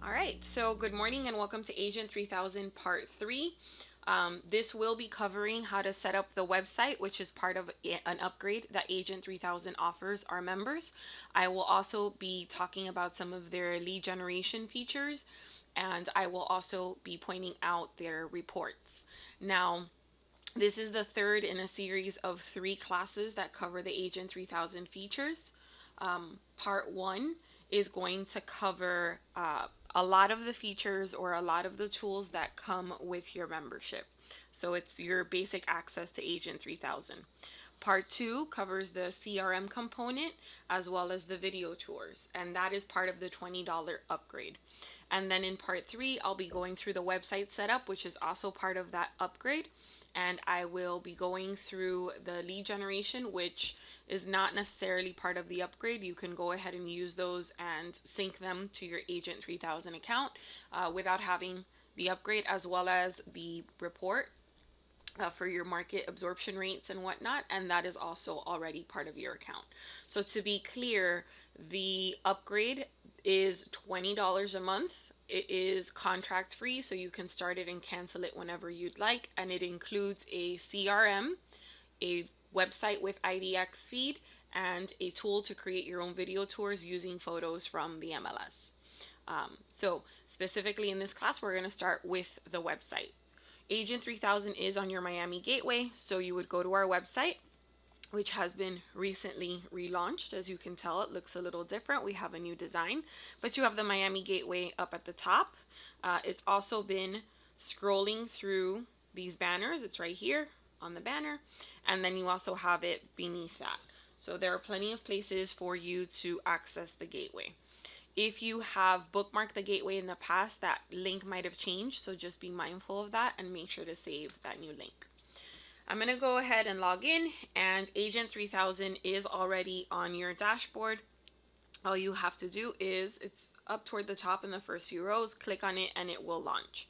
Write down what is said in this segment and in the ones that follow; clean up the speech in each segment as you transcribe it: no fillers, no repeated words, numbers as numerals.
All right, so good morning and welcome to Agent 3000 Part 3. This will be covering how to set up the website, which is part of an upgrade that Agent 3000 offers our members. I will also be talking about some of their lead generation features, and I will also be pointing out their reports. Now, this is the third in a series of 3 classes that cover the Agent 3000 features. Part 1 is going to cover a lot of the features or a lot of the tools that come with your membership. So it's your basic access to Agent 3000. Part 2 covers the CRM component as well as the video tours, and that is part of the $20 upgrade. And then in Part 3, I'll be going through the website setup, which is also part of that upgrade. And I will be going through the lead generation, which is not necessarily part of the upgrade. You can go ahead and use those and sync them to your Agent 3000 account without having the upgrade, as well as the report for your market absorption rates and whatnot, and that is also already part of your account. So to be clear, the upgrade is $20 a month. It is contract free, so you can start it and cancel it whenever you'd like, and it includes a CRM, a website with IDX feed, and a tool to create your own video tours using photos from the MLS. So specifically in this class, we're going to start with the website. Agent 3000 is on your Miami gateway, so you would go to our website, which has been recently relaunched. As you can tell, it looks a little different. We have a new design, but you have the Miami gateway up at the top. It's also been scrolling through these banners. It's right here on the banner, and then you also have it beneath that. So there are plenty of places for you to access the gateway. If you have bookmarked the gateway in the past, that link might have changed, so just be mindful of that and make sure to save that new link. I'm going to go ahead and log in, and Agent 3000 is already on your dashboard. All you have to do is, it's up toward the top in the first few rows, click on it and it will launch.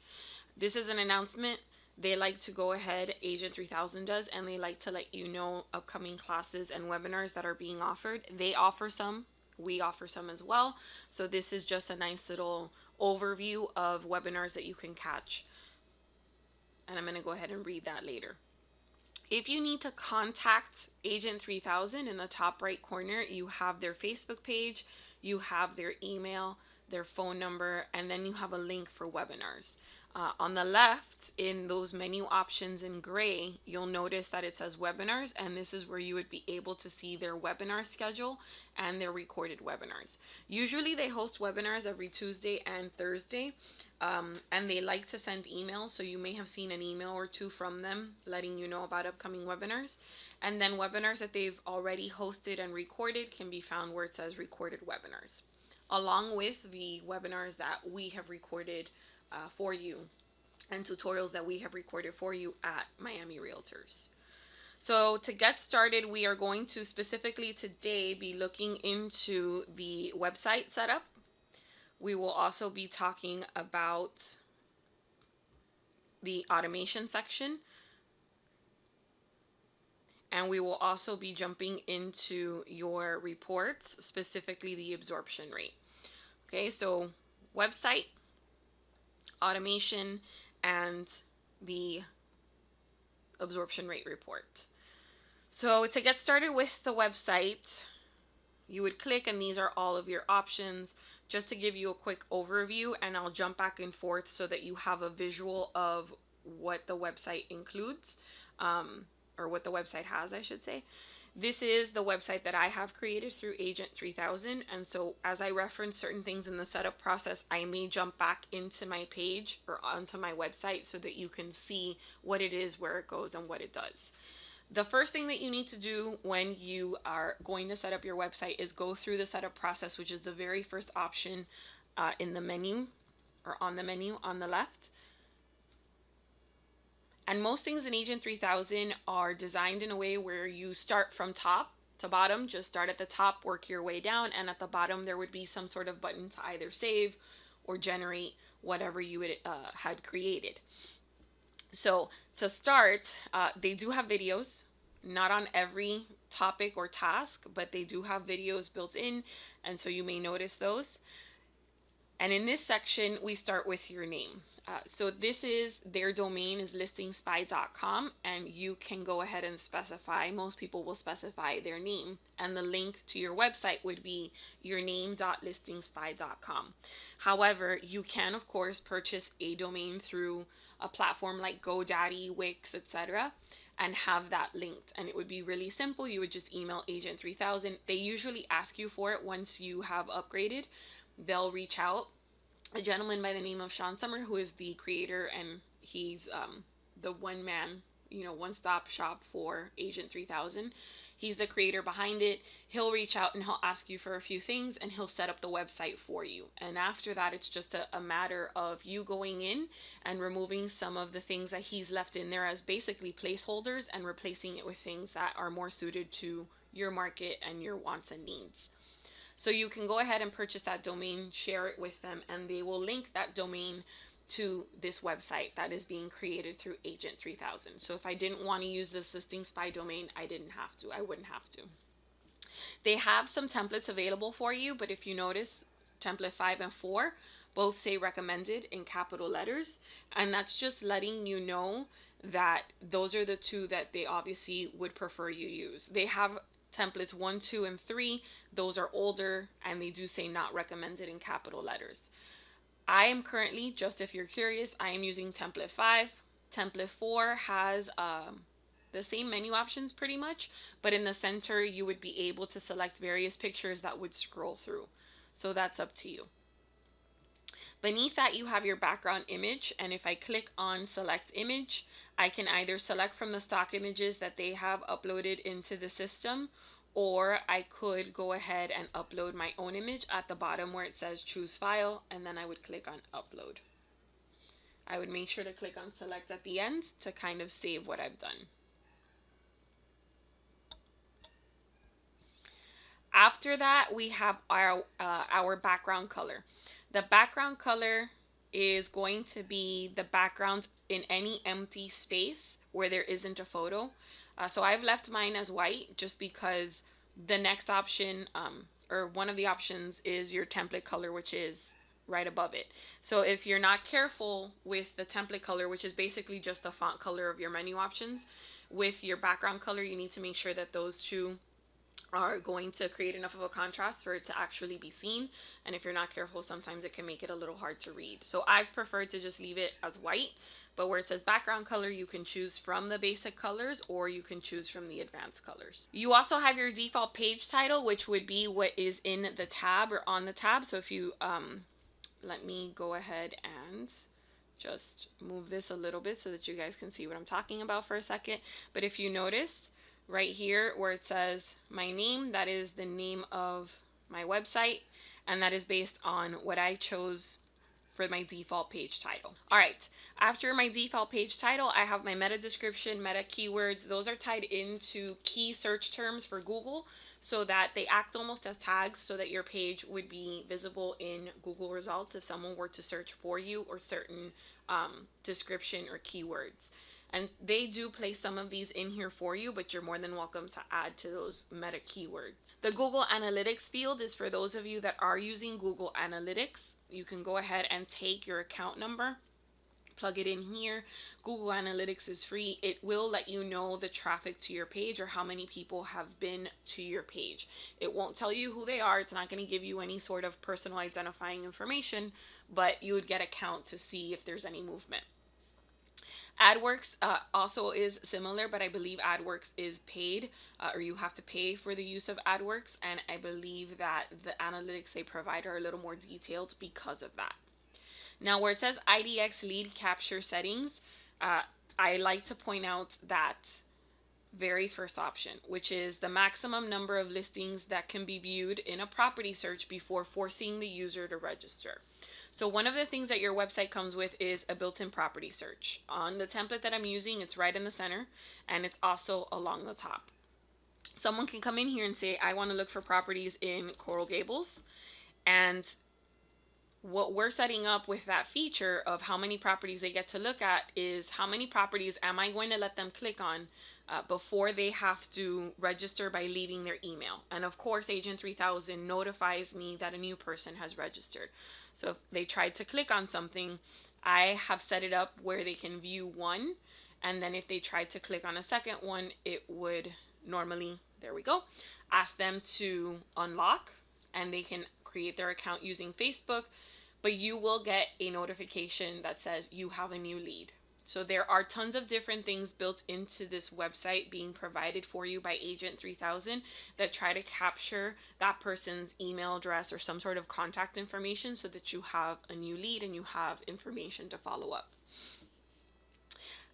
This is an announcement. They like to go ahead, Agent 3000 does, and they like to let you know upcoming classes and webinars that are being offered. They offer some, we offer some as well. So this is just a nice little overview of webinars that you can catch. And I'm going to go ahead and read that later. If you need to contact Agent 3000, in the top right corner, you have their Facebook page, you have their email, their phone number, and then you have a link for webinars. On the left, in those menu options in gray, you'll notice that it says webinars, and this is where you would be able to see their webinar schedule and their recorded webinars. Usually they host webinars every Tuesday and Thursday, and they like to send emails, so you may have seen an email or two from them letting you know about upcoming webinars. And then webinars that they've already hosted and recorded can be found where it says recorded webinars, along with the webinars that we have recorded for you and tutorials that we have recorded for you at Miami Realtors. So to get started, we are going to specifically today be looking into the website setup. We will also be talking about the automation section, and we will also be jumping into your reports, specifically the absorption rate. Okay, so website, automation, and the absorption rate report. So to get started with the website, you would click, and these are all of your options. Just to give you a quick overview, and I'll jump back and forth so that you have a visual of what the website includes, or what the website has, I should say. This is the website that I have created through Agent 3000, and so as I reference certain things in the setup process, I may jump back into my page or onto my website so that you can see what it is, where it goes, and what it does. The first thing that you need to do when you are going to set up your website is go through the setup process, which is the very first option in the menu, or on the menu on the left. And most things in Agent 3000 are designed in a way where you start from top to bottom. Just start at the top, work your way down, and at the bottom there would be some sort of button to either save or generate whatever you had created. So to start, they do have videos, not on every topic or task, but they do have videos built in, and so you may notice those. And in this section, we start with your name. So this is their domain is listingspy.com, and you can go ahead and specify, most people will specify their name, and the link to your website would be yourname.listingspy.com. However, you can of course purchase a domain through a platform like GoDaddy, Wix, etc., and have that linked, and it would be really simple. You would just email Agent 3000. They usually ask you for it once you have upgraded. They'll reach out. A gentleman by the name of Sean Summer, who is the creator, and he's the one-man, one-stop shop for Agent 3000. He's the creator behind it. He'll reach out and he'll ask you for a few things, and he'll set up the website for you. And after that, it's just a matter of you going in and removing some of the things that he's left in there as basically placeholders and replacing it with things that are more suited to your market and your wants and needs. So you can go ahead and purchase that domain, share it with them, and they will link that domain to this website that is being created through Agent 3000. So if I didn't want to use this Listing Spy domain, I wouldn't have to. They have some templates available for you, but if you notice, template 5 and 4 both say recommended in capital letters, and that's just letting you know that those are the two that they obviously would prefer you use. They have templates 1, 2, and 3. Those are older, and they do say not recommended in capital letters. I am currently, just if you're curious, I am using template 5. Template 4 has the same menu options pretty much, but in the center you would be able to select various pictures that would scroll through. So that's up to you. Beneath that, you have your background image, and if I click on select image, I can either select from the stock images that they have uploaded into the system, or I could go ahead and upload my own image at the bottom where it says choose file, and then I would click on upload. I would make sure to click on select at the end to kind of save what I've done. After that, we have our background color. The background color is going to be the background in any empty space where there isn't a photo. So I've left mine as white just because the next option, or one of the options, is your template color, which is right above it. So if you're not careful with the template color, which is basically just the font color of your menu options, with your background color, you need to make sure that those two are going to create enough of a contrast for it to actually be seen. And if you're not careful, sometimes it can make it a little hard to read. So I've preferred to just leave it as white, but where it says background color, you can choose from the basic colors or you can choose from the advanced colors. You also have your default page title, which would be what is in the tab or on the tab. So if you, let me go ahead and just move this a little bit so that you guys can see what I'm talking about for a second. But if you notice, right here where it says my name, that is the name of my website, and that is based on what I chose for my default page title. All right, after my default page title, I have my meta description, meta keywords. Those are tied into key search terms for Google so that they act almost as tags so that your page would be visible in Google results if someone were to search for you or certain description or keywords. And they do place some of these in here for you, but you're more than welcome to add to those meta keywords. The Google Analytics field is for those of you that are using Google Analytics. You can go ahead and take your account number, plug it in here. Google Analytics is free. It will let you know the traffic to your page or how many people have been to your page. It won't tell you who they are. It's not going to give you any sort of personal identifying information, but you would get a count to see if there's any movement. AdWorks also is similar, but I believe AdWorks is paid, or you have to pay for the use of AdWorks, and I believe that the analytics they provide are a little more detailed because of that. Now, where it says IDX lead capture settings, I like to point out that very first option, which is the maximum number of listings that can be viewed in a property search before forcing the user to register. So one of the things that your website comes with is a built-in property search. On the template that I'm using, it's right in the center, and it's also along the top. Someone can come in here and say, I want to look for properties in Coral Gables, and what we're setting up with that feature of how many properties they get to look at is how many properties am I going to let them click on before they have to register by leaving their email. And of course, Agent 3000 notifies me that a new person has registered. So if they tried to click on something, I have set it up where they can view one, and then if they tried to click on a second one, it would normally, there we go, ask them to unlock, and they can create their account using Facebook, but you will get a notification that says you have a new lead. So there are tons of different things built into this website being provided for you by Agent 3000 that try to capture that person's email address or some sort of contact information so that you have a new lead and you have information to follow up.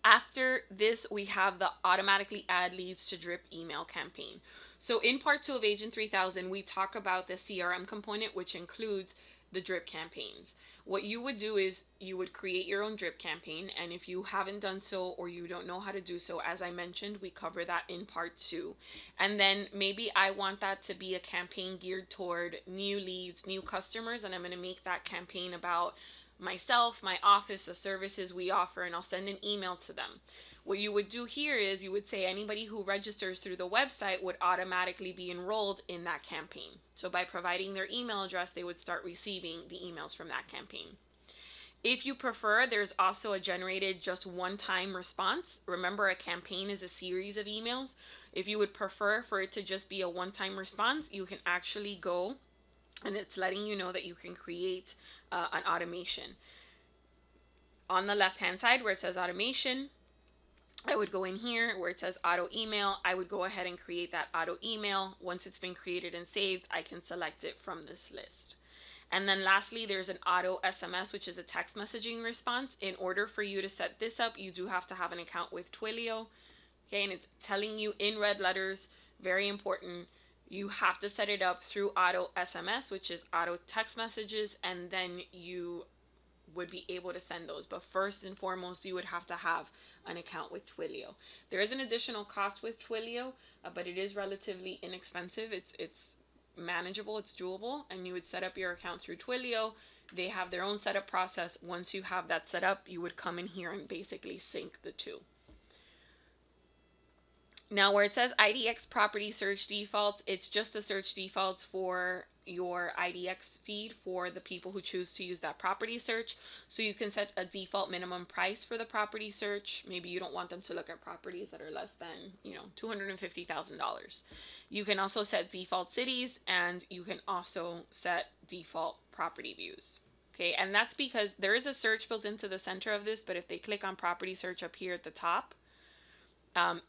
After this, we have the automatically add leads to drip email campaign. So in part 2 of Agent 3000, we talk about the CRM component, which includes the drip campaigns. What you would do is you would create your own drip campaign, and if you haven't done so or you don't know how to do so, as I mentioned, we cover that in part 2. And then maybe I want that to be a campaign geared toward new leads, new customers, and I'm going to make that campaign about myself, my office, the services we offer, and I'll send an email to them. What you would do here is you would say anybody who registers through the website would automatically be enrolled in that campaign. So by providing their email address, they would start receiving the emails from that campaign. If you prefer, there's also a generated just one-time response. Remember, a campaign is a series of emails. If you would prefer for it to just be a one-time response, you can actually go, and it's letting you know that you can create an automation. On the left-hand side where it says automation, I would go in here where it says auto email. I would go ahead and create that auto email. Once it's been created and saved, I can select it from this list. And then lastly, there's an auto SMS, which is a text messaging response. In order for you to set this up, you do have to have an account with Twilio. Okay, and it's telling you in red letters, very important, you have to set it up through auto SMS, which is auto text messages, and then you would be able to send those. But first and foremost, you would have to have an account with Twilio. There is an additional cost with Twilio, but it is relatively inexpensive. It's manageable, it's doable, and you would set up your account through Twilio. They have their own setup process. Once you have that set up, you would come in here and basically sync the two. Now where it says IDX property search defaults, it's just the search defaults for your IDX feed for the people who choose to use that property search. So you can set a default minimum price for the property search. Maybe you don't want them to look at properties that are less than, $250,000. You can also set default cities, and you can also set default property views. Okay, and that's because there is a search built into the center of this, but if they click on property search up here at the top,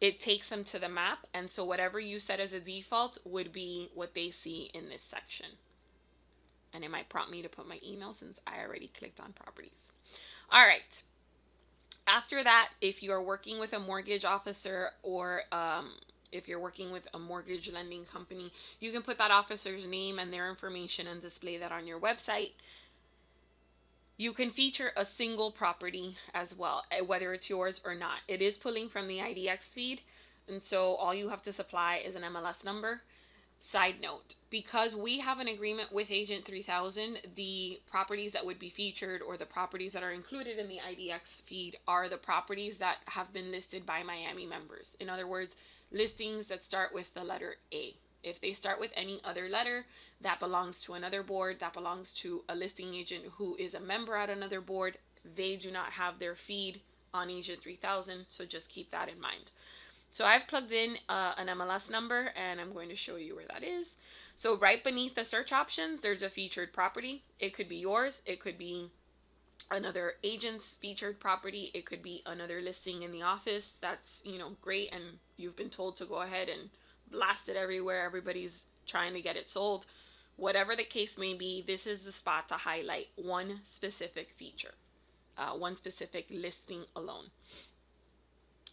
it takes them to the map, and so whatever you set as a default would be what they see in this section. And it might prompt me to put my email since I already clicked on properties. All right. After that, if you're working with a mortgage officer or if you're working with a mortgage lending company, you can put that officer's name and their information and display that on your website. You can feature a single property as well, whether it's yours or not. It is pulling from the IDX feed, and so all you have to supply is an MLS number. Side note, because we have an agreement with Agent 3000, the properties that would be featured or the properties that are included in the IDX feed are the properties that have been listed by Miami members. In other words, listings that start with the letter A. If they start with any other letter, that belongs to another board, that belongs to a listing agent who is a member at another board. They do not have their feed on Agent 3000, so just keep that in mind. So I've plugged in an MLS number, and I'm going to show you where that is. So right beneath the search options, there's a featured property. It could be yours. It could be another agent's featured property. It could be another listing in the office that's, great, and you've been told to go ahead and blast it everywhere. Everybody's trying to get it sold. Whatever the case may be, this is the spot to highlight one specific feature, one specific listing alone.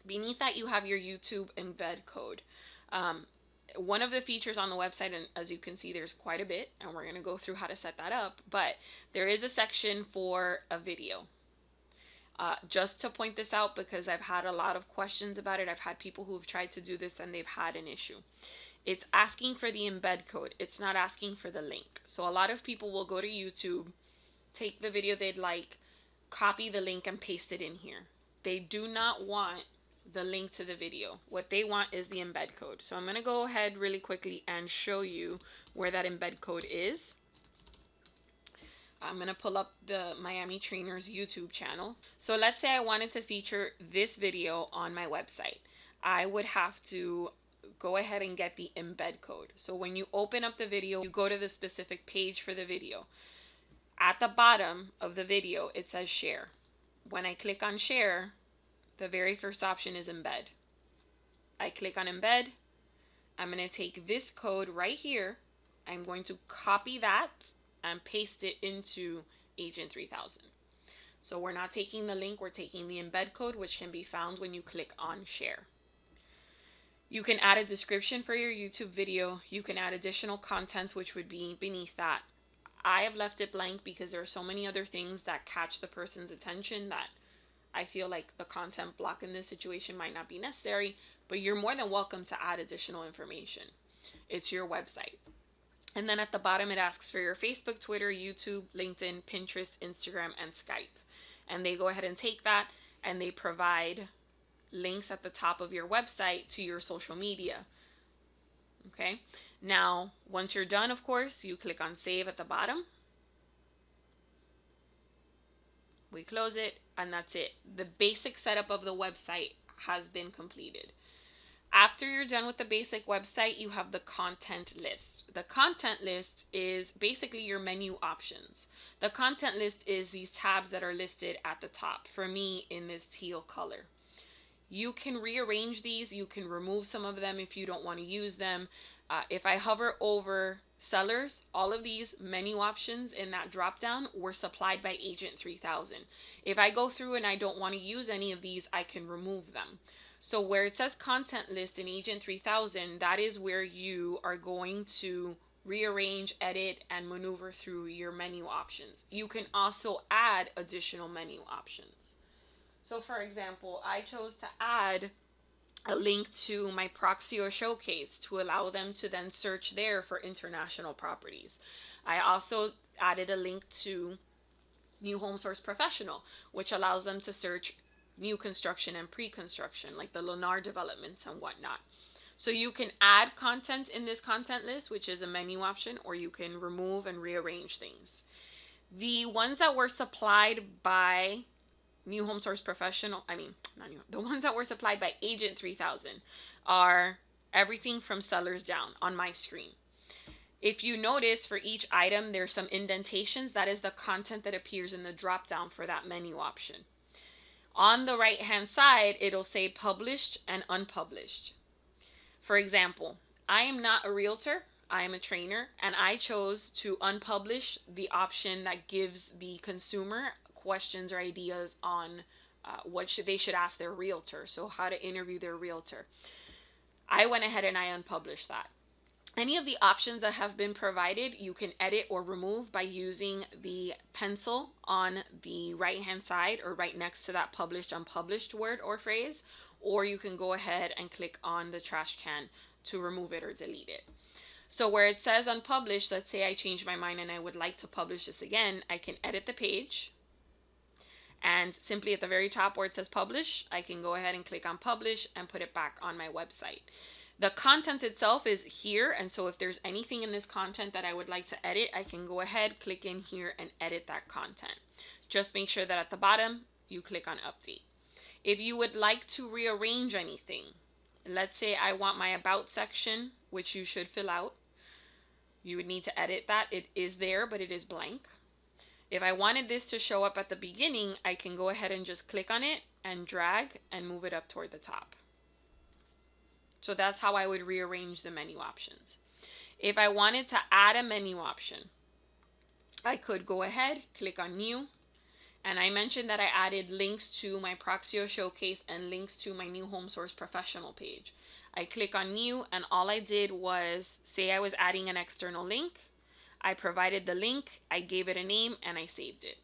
Beneath that, you have your YouTube embed code. One of the features on the website, and as you can see, there's quite a bit, and we're going to go through how to set that up, but there is a section for a video. Just to point this out, because I've had a lot of questions about it. I've had people who have tried to do this and they've had an issue. It's asking for the embed code. It's not asking for the link. So a lot of people will go to YouTube, take the video they'd like, copy the link and paste it in here. They do not want the link to the video. What they want is the embed code. So I'm going to go ahead really quickly and show you where that embed code is. I'm going to pull up the Miami Trainers YouTube channel. So let's say I wanted to feature this video on my website. I would have to go ahead and get the embed code. So when you open up the video, you go to the specific page for the video. At the bottom of the video, it says share. When I click on share, the very first option is embed. I click on embed. I'm going to take this code right here. I'm going to copy that and paste it into Agent 3000. So we're not taking the link, we're taking the embed code, which can be found when you click on share. You can add a description for your YouTube video. You can add additional content, which would be beneath that. I have left it blank because there are so many other things that catch the person's attention that I feel like the content block in this situation might not be necessary, but you're more than welcome to add additional information. It's your website. And then at the bottom, it asks for your Facebook, Twitter, YouTube, LinkedIn, Pinterest, Instagram, and Skype. And they go ahead and take that and they provide links at the top of your website to your social media. Okay. Now, once you're done, of course, you click on save at the bottom. We close it, and that's it. The basic setup of the website has been completed. After you're done with the basic website, you have the content list. The content list is basically your menu options. The content list is these tabs that are listed at the top, for me in this teal color. You can rearrange these. You can remove some of them if you don't want to use them. If I hover over sellers, all of these menu options in that drop down were supplied by Agent 3000. If I go through and I don't want to use any of these, I can remove them. So where it says content list in Agent 3000, that is where you are going to rearrange, edit, and maneuver through your menu options. You can also add additional menu options. So for example, I chose to add a link to my Proxio showcase to allow them to then search there for international properties. I also added a link to New Home Source Professional, which allows them to search new construction and pre-construction, like the Lennar developments and whatnot. So you can add content in this content list, which is a menu option, or you can remove and rearrange things. The ones that were supplied by New Home Source Professional, the ones that were supplied by Agent 3000 are everything from sellers down on my screen. If you notice, for each item, there's some indentations. That is the content that appears in the drop down for that menu option. On the right hand side, it'll say published and unpublished. For example, I am not a realtor, I am a trainer, and I chose to unpublish the option that gives the consumer questions or ideas on what they should ask their realtor. So how to interview their realtor. I went ahead and I unpublished that. Any of the options that have been provided, you can edit or remove by using the pencil on the right hand side or right next to that published, unpublished word or phrase, or you can go ahead and click on the trash can to remove it or delete it. So where it says unpublished, let's say I change my mind and I would like to publish this again, I can edit the page. And simply at the very top where it says publish, I can go ahead and click on publish and put it back on my website. The content itself is here, and so if there's anything in this content that I would like to edit, I can go ahead, click in here, and edit that content. Just make sure that at the bottom, you click on update. If you would like to rearrange anything, let's say I want my about section, which you should fill out. You would need to edit that. It is there, but it is blank. If I wanted this to show up at the beginning, I can go ahead and just click on it and drag and move it up toward the top. So that's how I would rearrange the menu options. If I wanted to add a menu option, I could go ahead, click on new, and I mentioned that I added links to my Proxio showcase and links to my New Home Source Professional page. I click on new, and all I did was say I was adding an external link. I provided the link, I gave it a name, and I saved it.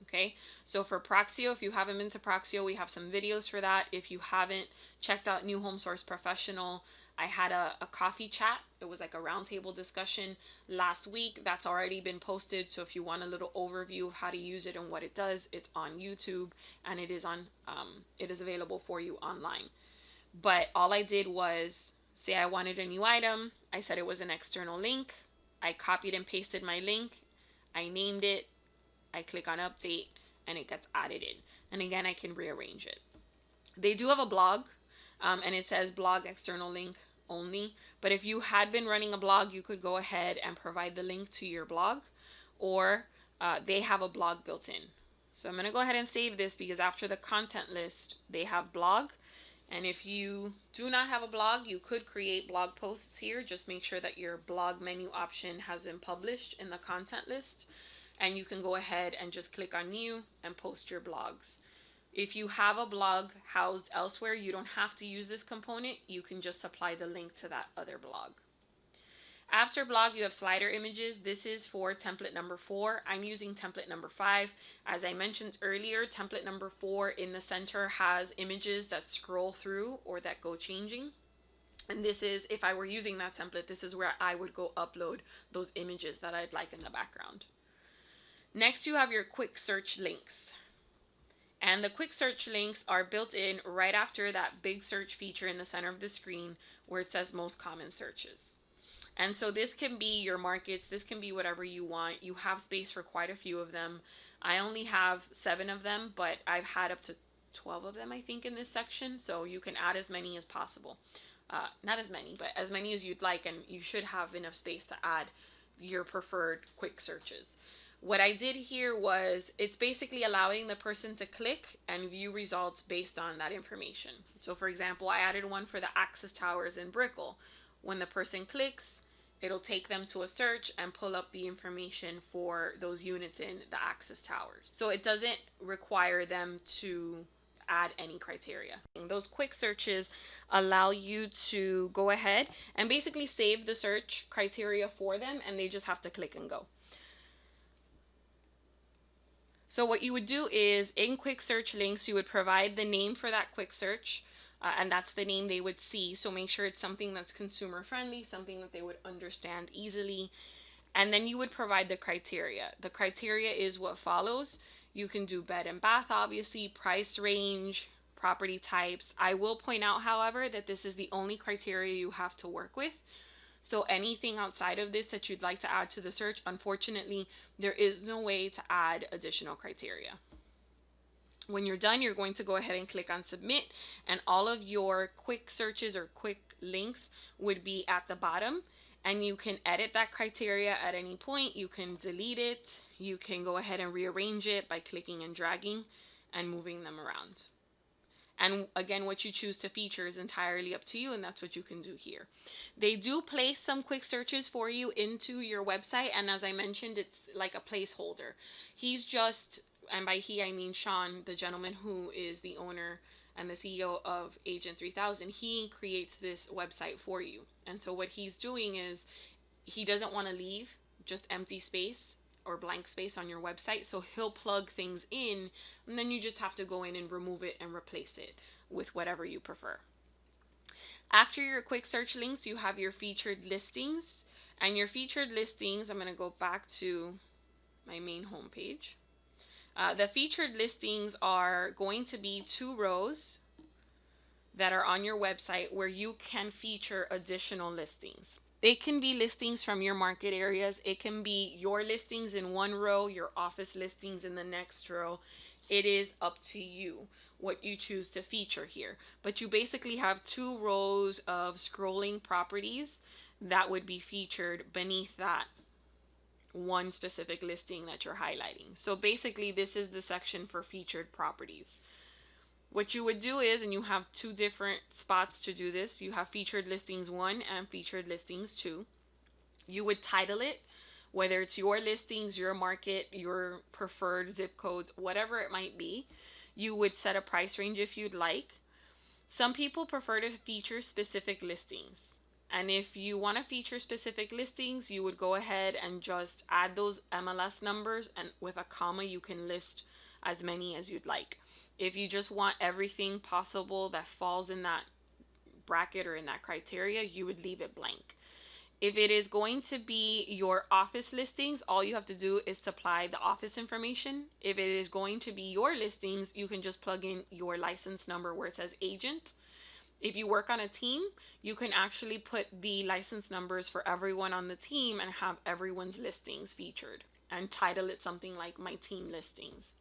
Okay, so for Proxio, if you haven't been to Proxio, we have some videos for that. If you haven't checked out New Home Source Professional, I had a coffee chat. It was like a roundtable discussion last week. That's already been posted. So if you want a little overview of how to use it and what it does, it's on YouTube, and it is available for you online. But all I did was say I wanted a new item. I said it was an external link. I copied and pasted my link. I named it. I click on update, and it gets added in. And again, I can rearrange it. They do have a blog, and it says blog external link only. But if you had been running a blog, you could go ahead and provide the link to your blog, or they have a blog built in. So I'm going to go ahead and save this, because after the content list, they have blog. And if you do not have a blog, you could create blog posts here. Just make sure that your blog menu option has been published in the content list. And you can go ahead and just click on new and post your blogs. If you have a blog housed elsewhere, you don't have to use this component. You can just apply the link to that other blog. After blog, you have slider images. This is for template number 4. I'm using template number 5. As I mentioned earlier, template number 4 in the center has images that scroll through or that go changing. And this is, if I were using that template, this is where I would go upload those images that I'd like in the background. Next, you have your quick search links. And the quick search links are built in right after that big search feature in the center of the screen where it says most common searches. And so this can be your markets, this can be whatever you want. You have space for quite a few of them. I only have 7 of them, but I've had up to 12 of them, I think, in this section. So you can add as many as possible. Not as many, but as many as you'd like, and you should have enough space to add your preferred quick searches. What I did here was, it's basically allowing the person to click and view results based on that information. So for example, I added one for the Access Towers in Brickell. When the person clicks, it'll take them to a search and pull up the information for those units in the Access Towers. So it doesn't require them to add any criteria. And those quick searches allow you to go ahead and basically save the search criteria for them, and they just have to click and go. So what you would do is, in quick search links, you would provide the name for that quick search, and that's the name they would see. So make sure it's something that's consumer friendly, something that they would understand easily. And then you would provide the criteria. The criteria is what follows. You can do bed and bath, obviously, price range, property types. I will point out, however, that this is the only criteria you have to work with. So anything outside of this that you'd like to add to the search, unfortunately, there is no way to add additional criteria. When you're done, you're going to go ahead and click on submit, and all of your quick searches or quick links would be at the bottom, and you can edit that criteria at any point. You can delete it. You can go ahead and rearrange it by clicking and dragging and moving them around. And again, what you choose to feature is entirely up to you, and that's what you can do here. They do place some quick searches for you into your website, and as I mentioned, it's like a placeholder. He's just, and by he I mean Sean, the gentleman who is the owner and the CEO of Agent 3000, he creates this website for you. And so what he's doing is, he doesn't want to leave just empty space or blank space on your website, so he'll plug things in, and then you just have to go in and remove it and replace it with whatever you prefer. After your quick search links, you have your featured listings, and your featured listings, I'm going to go back to my main homepage. The featured listings are going to be 2 rows that are on your website where you can feature additional listings. It can be listings from your market areas. It can be your listings in one row, your office listings in the next row. It is up to you what you choose to feature here. But you basically have 2 rows of scrolling properties that would be featured beneath that one specific listing that you're highlighting. So basically, this is the section for featured properties. What you would do is, and you have 2 different spots to do this. You have featured listings 1 and featured listings 2. You would title it, whether it's your listings, your market, your preferred zip codes, whatever it might be. You would set a price range if you'd like. Some people prefer to feature specific listings. And if you want to feature specific listings, you would go ahead and just add those MLS numbers, and with a comma, you can list as many as you'd like. If you just want everything possible that falls in that bracket or in that criteria, you would leave it blank. If it is going to be your office listings, all you have to do is supply the office information. If it is going to be your listings, you can just plug in your license number where it says agent. If you work on a team, you can actually put the license numbers for everyone on the team and have everyone's listings featured and title it something like my team listings.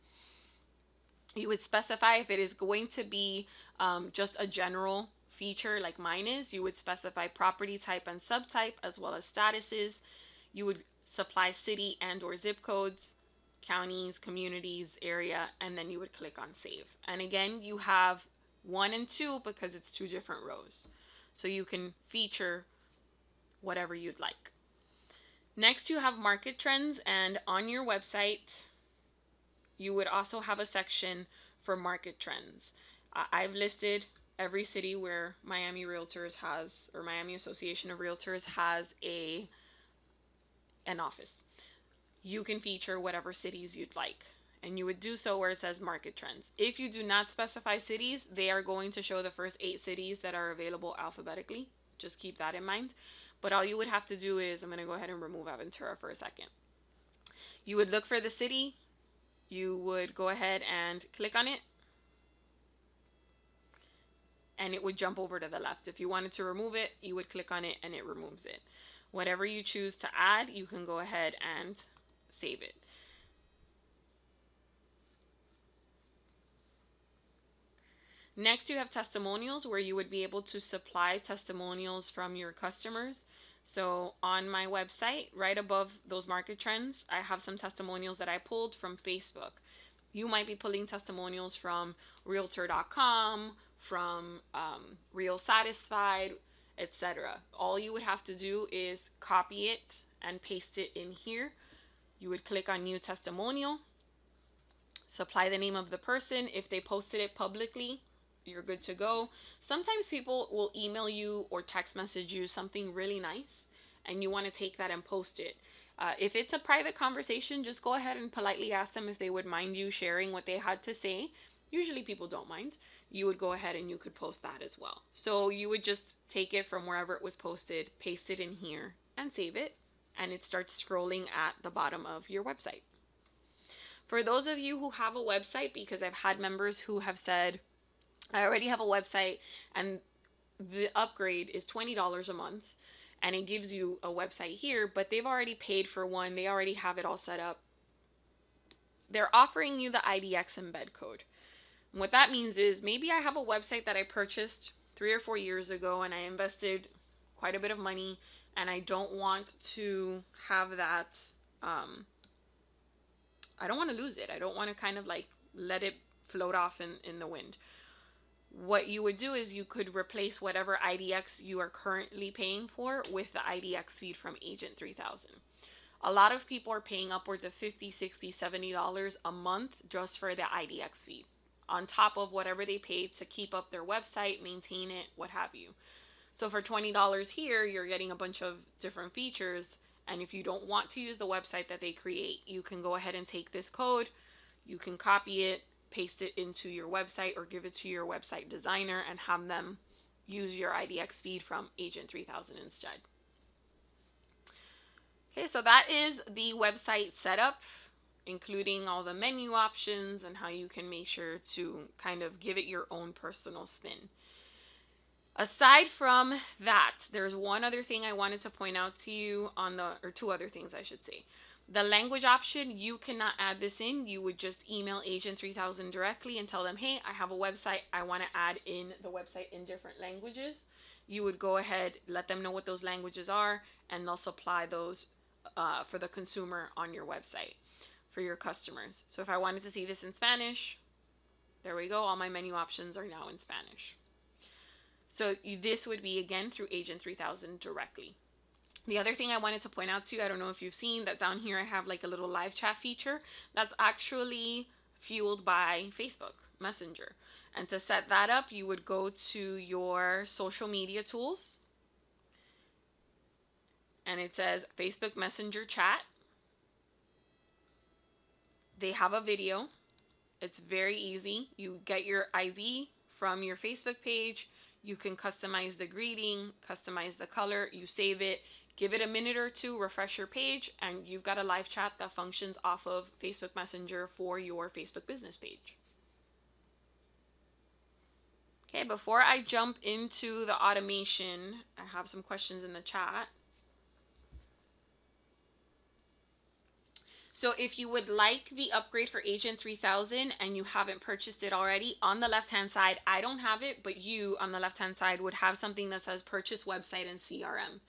You would specify if it is going to be just a general feature like mine is, you would specify property type and subtype as well as statuses. You would supply city and or zip codes, counties, communities, area, and then you would click on save. And again, you have 1 and 2 because it's 2 different rows. So you can feature whatever you'd like. Next, you have market trends, and on your website, you would also have a section for market trends. I've listed every city where Miami Realtors has, or Miami Association of Realtors has an office. You can feature whatever cities you'd like, and you would do so where it says market trends. If you do not specify cities, they are going to show the first 8 cities that are available alphabetically. Just keep that in mind. But all you would have to do is, I'm going to go ahead and remove Aventura for a second. You would look for the city. You would go ahead and click on it, and it would jump over to the left. If you wanted to remove it, you would click on it and it removes it. Whatever you choose to add, you can go ahead and save it. Next, you have testimonials, where you would be able to supply testimonials from your customers. So on my website, right above those market trends, I have some testimonials that I pulled from Facebook. You might be pulling testimonials from realtor.com, from Real Satisfied, etc. All you would have to do is copy it and paste it in here. You would click on new testimonial, supply the name of the person. If they posted it publicly, you're good to go. Sometimes people will email you or text message you something really nice, and you want to take that and post it. If it's a private conversation, just go ahead and politely ask them if they would mind you sharing what they had to say. Usually people don't mind. You would go ahead and you could post that as well. So you would just take it from wherever it was posted, paste it in here, and save it, and it starts scrolling at the bottom of your website. For those of you who have a website, because I've had members who have said, I already have a website and the upgrade is $20 a month, and it gives you a website here, but they've already paid for one. They already have it all set up. They're offering you the IDX embed code. And what that means is, maybe I have a website that I purchased 3 or 4 years ago and I invested quite a bit of money, and I don't want to have that, I don't want to lose it. I don't want to kind of like let it float off in the wind. What you would do is you could replace whatever IDX you are currently paying for with the IDX feed from Agent 3000. A lot of people are paying upwards of $50, $60, $70 a month just for the IDX feed, on top of whatever they paid to keep up their website, maintain it, what have you. So for $20 here, you're getting a bunch of different features. And if you don't want to use the website that they create, you can go ahead and take this code. You can copy it, paste it into your website, or give it to your website designer and have them use your IDX feed from Agent 3000 instead. Okay, so that is the website setup, including all the menu options and how you can make sure to kind of give it your own personal spin. Aside from that, there's one other thing I wanted to point out to you or 2 other things I should say. The language option, you cannot add this in. You would just email Agent 3000 directly and tell them, hey, I have a website. I want to add in the website in different languages. You would go ahead, let them know what those languages are, and they'll supply those for the consumer on your website for your customers. So if I wanted to see this in Spanish, there we go. All my menu options are now in Spanish. So this would be, again, through Agent 3000 directly. The other thing I wanted to point out to you, I don't know if you've seen that down here I have like a little live chat feature that's actually fueled by Facebook Messenger. And to set that up, you would go to your social media tools, and it says Facebook Messenger chat. They have a video. It's very easy. You get your ID from your Facebook page. You can customize the greeting, customize the color, you save it, give it a minute or two, refresh your page, and you've got a live chat that functions off of Facebook Messenger for your Facebook business page. Okay, before I jump into the automation, I have some questions in the chat. So if you would like the upgrade for Agent 3000 and you haven't purchased it already, on the left-hand side, I don't have it, but you on the left-hand side would have something that says purchase website and CRM.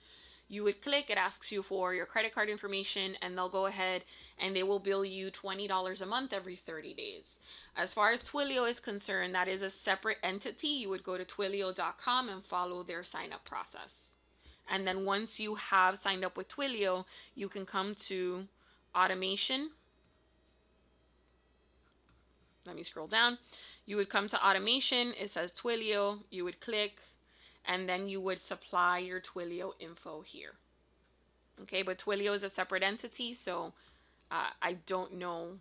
You would click, it asks you for your credit card information, and they'll go ahead and they will bill you $20 a month every 30 days. As far as Twilio is concerned, that is a separate entity. You would go to twilio.com and follow their sign-up process. And then once you have signed up with Twilio, you can come to automation. Let me scroll down. You would come to automation. It says Twilio. You would click, and then you would supply your Twilio info here. Okay, but Twilio is a separate entity, so I don't know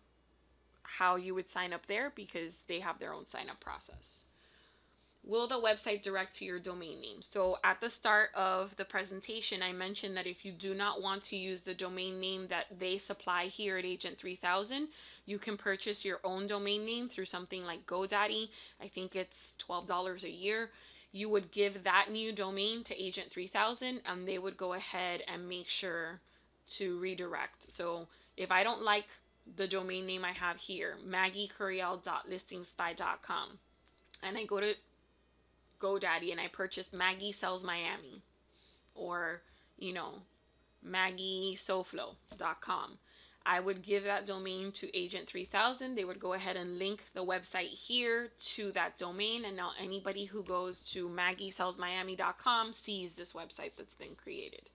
how you would sign up there because they have their own sign up process. Will the website direct to your domain name? So at the start of the presentation, I mentioned that if you do not want to use the domain name that they supply here at Agent 3000, you can purchase your own domain name through something like GoDaddy. I think it's $12 a year. You would give that new domain to Agent 3000 and they would go ahead and make sure to redirect. So if I don't like the domain name I have here, maggiecuriel.listingspy.com, and I go to GoDaddy and I purchase Maggie Sells Miami, or maggiesoflo.com, I would give that domain to Agent 3000. They would go ahead and link the website here to that domain, and now anybody who goes to maggiesellsmiami.com sees this website that's been created.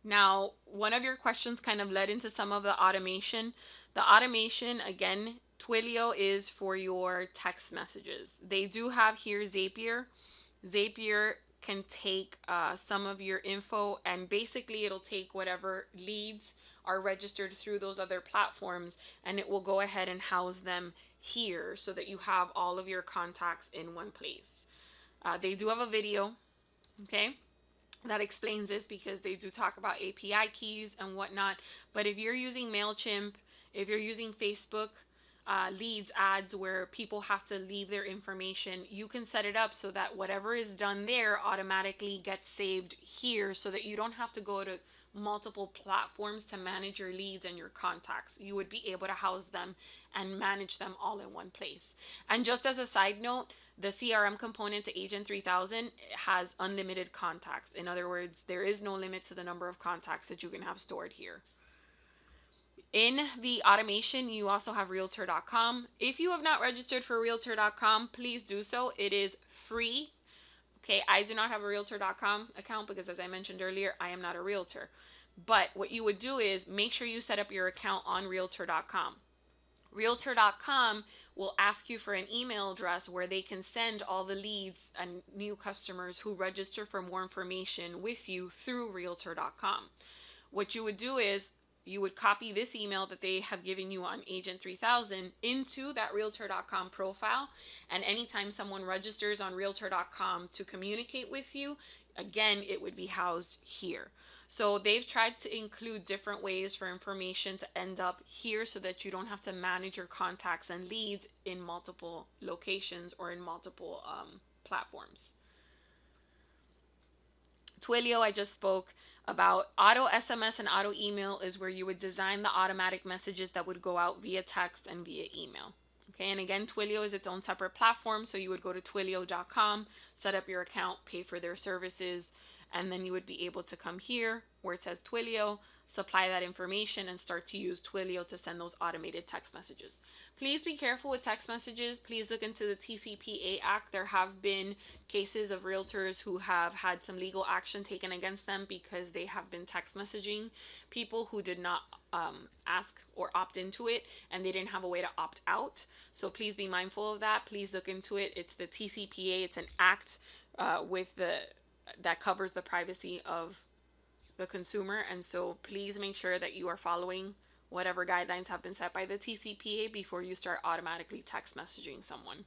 Now, one of your questions kind of led into some of the automation. The automation, again, Twilio is for your text messages. They do have here Zapier. Zapier can take some of your info, and basically it'll take whatever leads are registered through those other platforms, and it will go ahead and house them here so that you have all of your contacts in one place. They do have a video, okay, that explains this because they do talk about API keys and whatnot. But if you're using MailChimp, if you're using Facebook leads ads where people have to leave their information, you can set it up so that whatever is done there automatically gets saved here so that you don't have to go to multiple platforms to manage your leads and your contacts. You would be able to house them and manage them all in one place. And just as a side note, the CRM component to Agent 3000 has unlimited contacts. In other words, there is no limit to the number of contacts that you can have stored here. In the automation, you also have realtor.com. If you have not registered for realtor.com, please do so. It is free. Okay, I do not have a realtor.com account because, as I mentioned earlier, I am not a realtor. But what you would do is make sure you set up your account on realtor.com. Realtor.com will ask you for an email address where they can send all the leads and new customers who register for more information with you through realtor.com. What you would do is you would copy this email that they have given you on Agent 3000 into that realtor.com profile, and anytime someone registers on realtor.com to communicate with you, again, it would be housed here. So they've tried to include different ways for information to end up here so that you don't have to manage your contacts and leads in multiple locations or in multiple platforms. Twilio, I just spoke about. Auto SMS and auto email is where you would design the automatic messages that would go out via text and via email. Okay, and again, Twilio is its own separate platform, so you would go to twilio.com, set up your account, pay for their services, and then you would be able to come here where it says Twilio, supply that information, and start to use Twilio to send those automated text messages. Please be careful with text messages. Please look into the TCPA Act. There have been cases of realtors who have had some legal action taken against them because they have been text messaging people who did not ask or opt into it, and they didn't have a way to opt out. So please be mindful of that. Please look into it. It's the TCPA. It's an act that covers the privacy of the consumer, and so please make sure that you are following whatever guidelines have been set by the TCPA before you start automatically text messaging someone.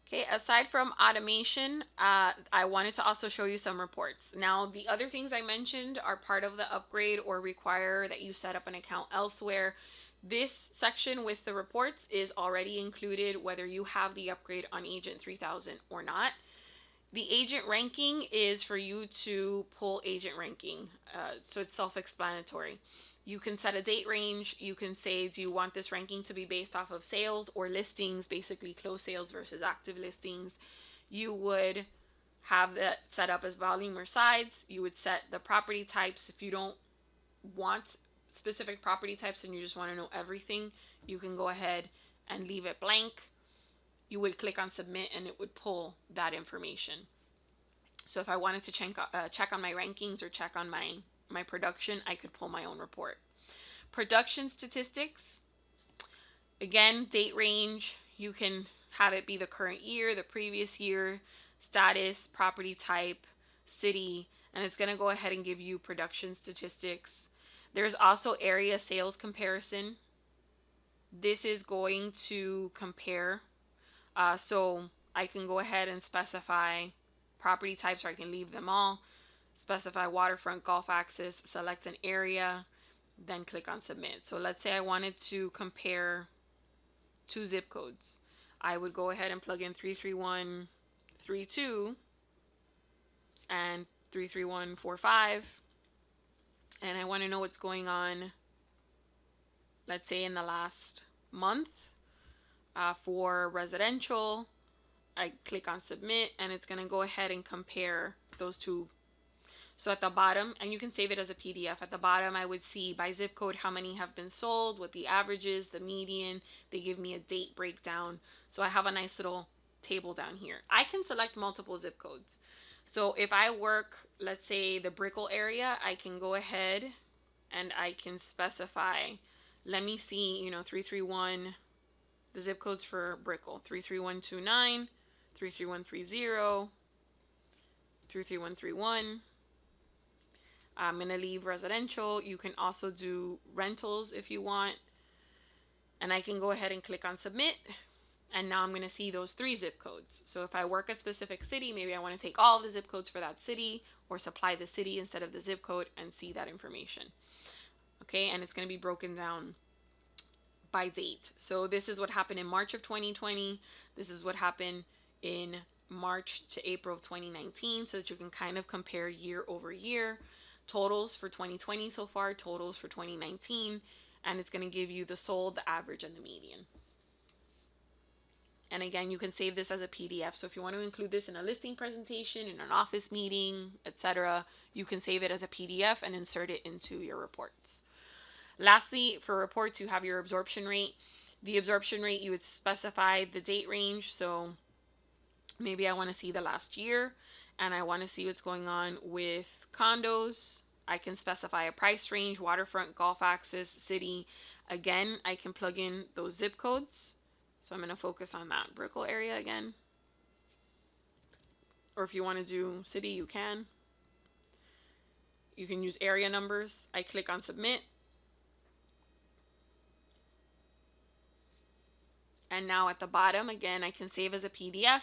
Okay, aside from automation, I wanted to also show you some reports. Now, the other things I mentioned are part of the upgrade or require that you set up an account elsewhere. This section with the reports is already included whether you have the upgrade on Agent 3000 or not. The agent ranking is for you to pull agent ranking, so it's self-explanatory. You can set a date range. You can say, do you want this ranking to be based off of sales or listings, basically closed sales versus active listings. You would have that set up as volume or sides. You would set the property types. If you don't want specific property types and you just want to know everything, you can go ahead and leave it blank. You would click on submit and it would pull that information. So if I wanted to check on my rankings or check on my production, I could pull my own report. Production statistics, again, date range, you can have it be the current year, the previous year, status, property type, city, and it's going to go ahead and give you production statistics. There's also area sales comparison. This is going to compare, so I can go ahead and specify property types, or I can leave them all. Specify waterfront, golf access, select an area, then click on submit. So let's say I wanted to compare two zip codes. I would go ahead and plug in 33132 and 33145, and I want to know what's going on, let's say in the last month for residential. I click on submit and it's going to go ahead and compare those two. So at the bottom, and you can save it as a PDF, at the bottom I would see by zip code how many have been sold, what the average is, the median. They give me a date breakdown. So I have a nice little table down here. I can select multiple zip codes. So if I work, let's say the Brickell area, I can go ahead and I can specify, let me see, 331, the zip codes for Brickell, 33129, 33130, 33131. I'm going to leave residential. You can also do rentals if you want. And I can go ahead and click on submit. And now I'm going to see those 3 zip codes. So if I work a specific city, maybe I want to take all of the zip codes for that city or supply the city instead of the zip code and see that information. Okay, and it's going to be broken down by date. So this is what happened in March of 2020. This is what happened in March to April of 2019, so that you can kind of compare year over year. Totals for 2020 so far, totals for 2019, and it's going to give you the sold, the average, and the median. And again, you can save this as a PDF. So if you want to include this in a listing presentation, in an office meeting, etc., you can save it as a PDF and insert it into your reports. Lastly, for reports, you have your absorption rate. The absorption rate, you would specify the date range. So maybe I want to see the last year and I want to see what's going on with condos. I can specify a price range, waterfront, golf access, city. Again, I can plug in those zip codes. So I'm going to focus on that Brickell area again. Or if you want to do city, you can. You can use area numbers. I click on submit. And now at the bottom, again, I can save as a PDF,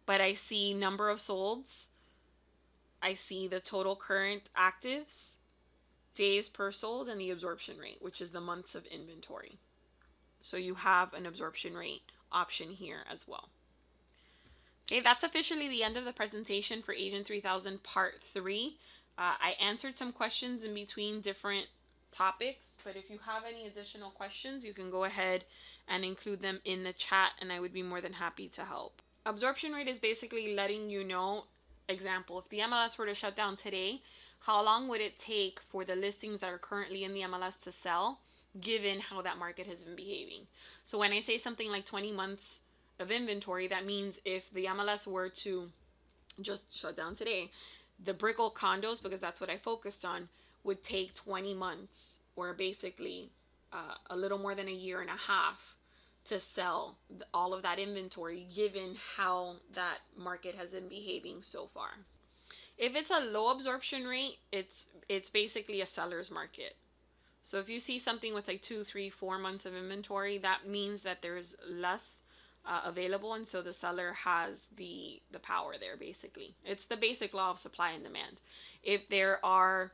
but I see number of solds. I see the total current actives, days per sold, and the absorption rate, which is the months of inventory. So you have an absorption rate option here as well. Okay, that's officially the end of the presentation for Agent 3000 Part 3. I answered some questions in between different topics, but if you have any additional questions, you can go ahead and include them in the chat, and I would be more than happy to help. Absorption rate is basically letting you know, example, if the MLS were to shut down today, how long would it take for the listings that are currently in the MLS to sell, given how that market has been behaving. So when I say something like 20 months of inventory, that means if the MLS were to just shut down today, the Brickell condos, because that's what I focused on, would take 20 months, or basically a little more than a year and a half to sell all of that inventory, given how that market has been behaving so far. If it's a low absorption rate, it's basically a seller's market. So if you see something with like 2, 3, 4 months of inventory, that means that there's less available, and so the seller has the power there. Basically, it's the basic law of supply and demand. If there are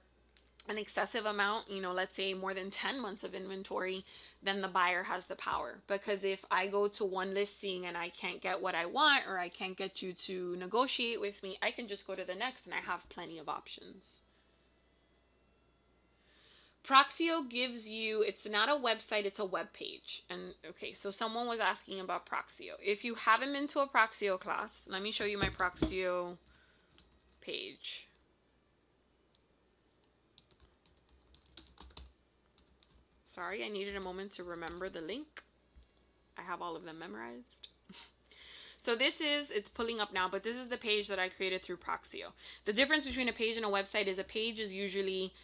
an excessive amount, you know, let's say more than 10 months of inventory, then the buyer has the power. Because if I go to one listing and I can't get what I want, or I can't get you to negotiate with me, I can just go to the next and I have plenty of options. Proxio gives you, it's not a website, it's a web page. And okay, so someone was asking about Proxio. If you haven't been to a Proxio class, let me show you my Proxio page. Sorry, I needed a moment to remember the link. I have all of them memorized. So this is, it's pulling up now, but this is the page that I created through Proxio. The difference between a page and a website is a page is usually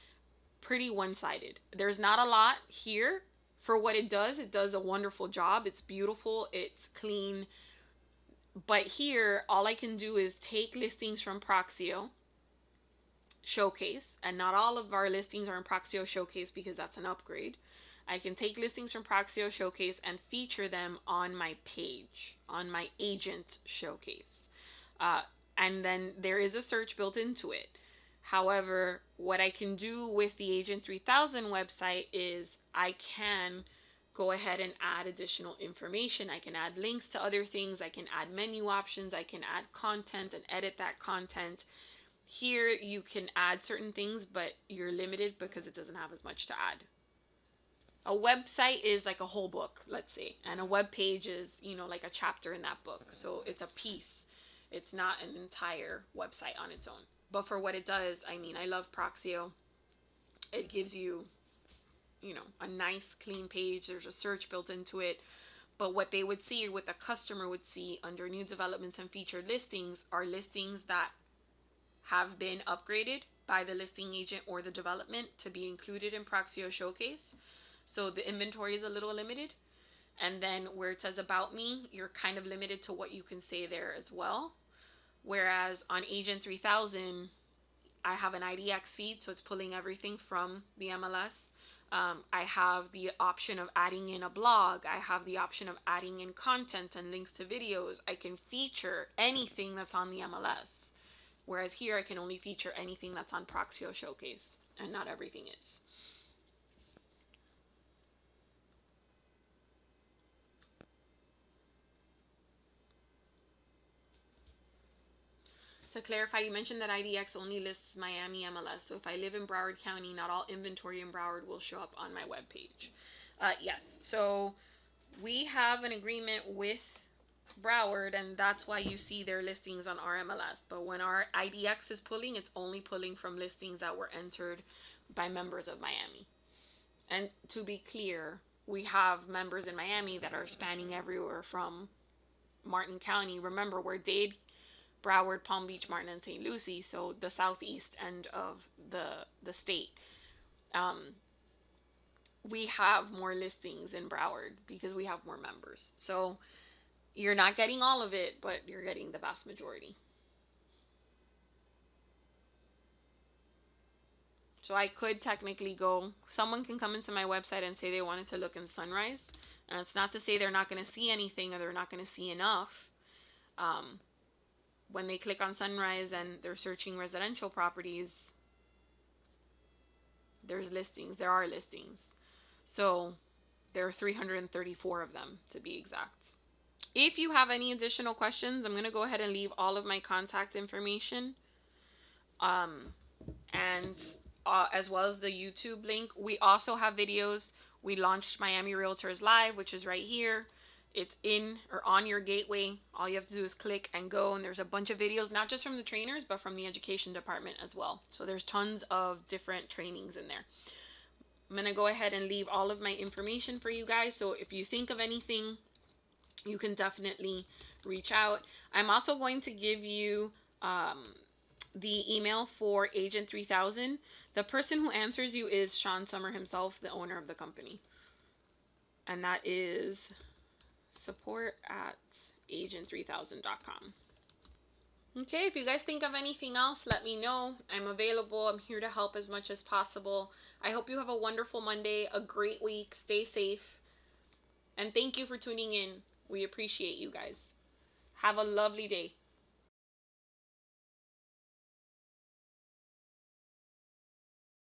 pretty one-sided. There's not a lot here. For what it does a wonderful job. It's beautiful, it's clean. But here, all I can do is take listings from Proxio Showcase, and not all of our listings are in Proxio Showcase because that's an upgrade. I can take listings from Proxio Showcase and feature them on my page, on my agent showcase. And then there is a search built into it. However, what I can do with the Agent 3000 website is I can go ahead and add additional information. I can add links to other things. I can add menu options. I can add content and edit that content. Here you can add certain things, but you're limited because it doesn't have as much to add. A website is like a whole book, let's say, and a web page is, you know, like a chapter in that book. So it's a piece. It's not an entire website on its own. But for what it does, I mean, I love Proxio. It gives you, you know, a nice clean page. There's a search built into it. But what they would see, or what the customer would see under new developments and featured listings, are listings that have been upgraded by the listing agent or the development to be included in Proxio Showcase. So the inventory is a little limited. And then where it says about me, you're kind of limited to what you can say there as well. Whereas on Agent 3000, I have an IDX feed, so it's pulling everything from the MLS. I have the option of adding in a blog. I have the option of adding in content and links to videos. I can feature anything that's on the MLS. Whereas here, I can only feature anything that's on Proxio Showcase, and not everything is. To clarify, you mentioned that IDX only lists Miami MLS. So if I live in Broward County, not all inventory in Broward will show up on my webpage. Yes, so we have an agreement with Broward, and that's why you see their listings on our MLS. But when our IDX is pulling, it's only pulling from listings that were entered by members of Miami. And to be clear, we have members in Miami that are spanning everywhere from Martin County. Remember, we're Dade, Broward, Palm Beach, Martin, and St. Lucie, so the southeast end of the state. We have more listings in Broward because we have more members. So you're not getting all of it, but you're getting the vast majority. So I could technically go, someone can come into my website and say they wanted to look in Sunrise, and it's not to say they're not going to see anything or they're not going to see enough. When they click on Sunrise and they're searching residential properties, there's listings. There are listings. So there are 334 of them to be exact. If you have any additional questions, I'm going to go ahead and leave all of my contact information. And as well as the YouTube link. We also have videos. We launched Miami Realtors Live, which is right here. It's in or on your gateway. All you have to do is click and go, and there's a bunch of videos, not just from the trainers, but from the education department as well. So there's tons of different trainings in there. I'm going to go ahead and leave all of my information for you guys. So if you think of anything, you can definitely reach out. I'm also going to give you the email for Agent 3000. The person who answers you is Sean Summer himself, the owner of the company. And that is support@agent3000.com. Okay, if you guys think of anything else, let me know. I'm available. I'm here to help as much as possible. I hope you have a wonderful Monday, a great week. Stay safe. And thank you for tuning in. We appreciate you guys. Have a lovely day.